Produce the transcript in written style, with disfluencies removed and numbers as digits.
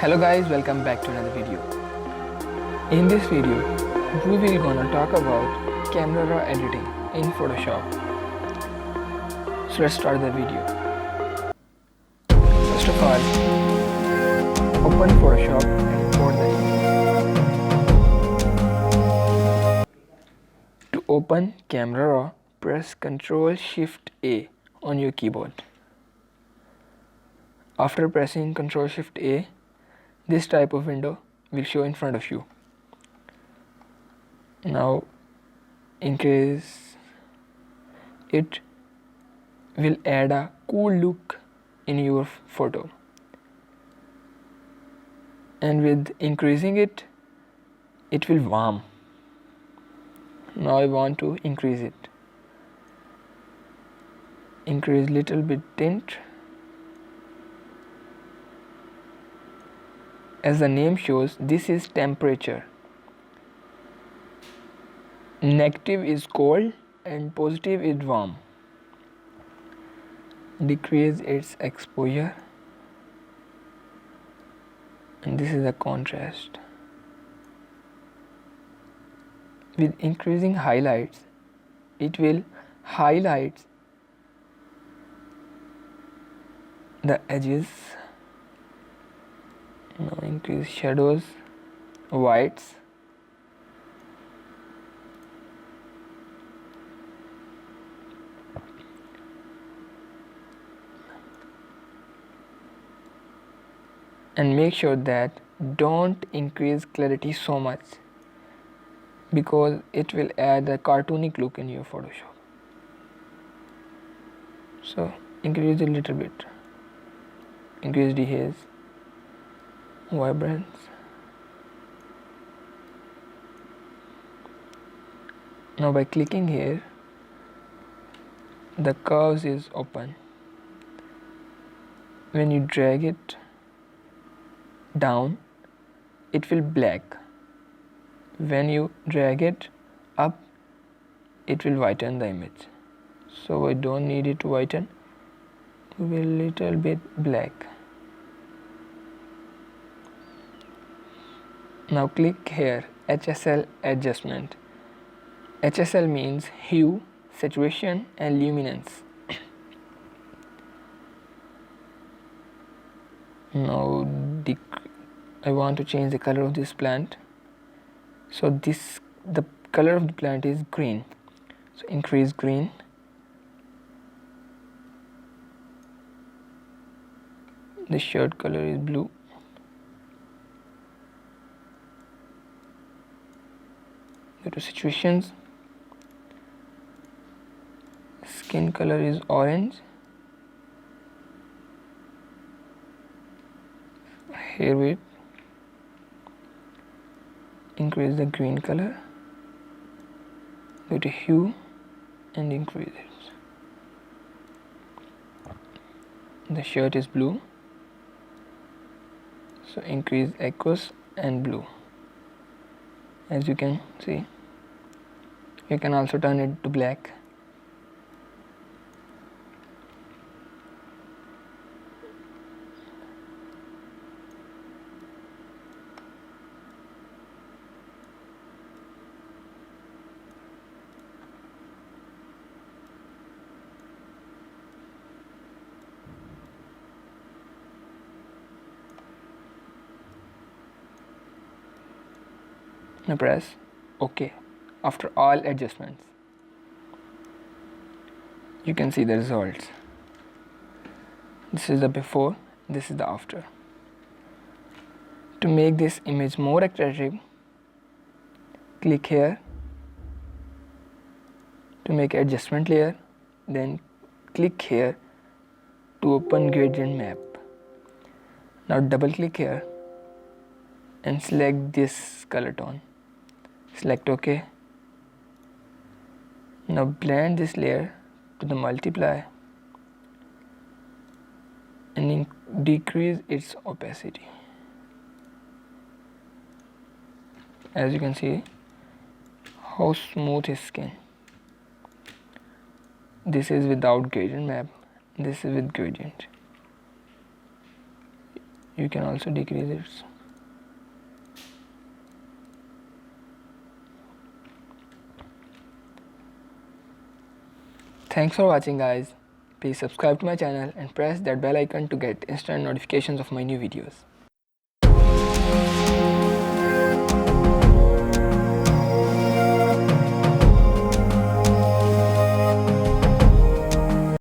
Hello guys, welcome back to another video. In this video, we will gonna talk about camera raw editing in Photoshop. So let's start the video. First of all, open Photoshop and import the image. To open camera raw, press Ctrl Shift A on your keyboard. After pressing Ctrl Shift A, this type of window will show in front of you. Now increase it will add a cool look in your photo, and with increasing it will warm. Now I want to increase it. Increase little bit tint. As the name shows, this is temperature. Negative is cold and positive is warm. Decrease its exposure, and this is the contrast. With increasing highlights, it will highlight the edges. Now increase shadows, whites. And make sure that don't increase clarity so much, because it will add a cartoonic look in your Photoshop. So increase a little bit. Increase the haze, vibrance. Now by clicking here, the curves is open. When you drag it down, it will black. When you drag it up, it will whiten the image. So I don't need it to whiten. It will little bit black. Now click here, HSL adjustment. HSL means hue, saturation and luminance. Now I want to change the color of this plant. So the color of the plant is green. So increase green. The shirt color is blue. Go to situations. Skin color is orange. Here we increase the green color. Go to hue and increase it. The shirt is blue, so increase aqueous and blue. As you can see, you can also turn it to black. Now press OK. After all adjustments, you can see the results. This is the before, this is the after. To make this image more attractive, click here to make adjustment layer, then click here to open gradient map. Now double click here and select this color tone. Select OK. Now blend this layer to the multiply and decrease its opacity. As you can see how smooth his skin. This is without gradient map, this is with gradient. You can also decrease it. Thanks for watching, guys. Please subscribe to my channel and press that bell icon to get instant notifications of my new videos.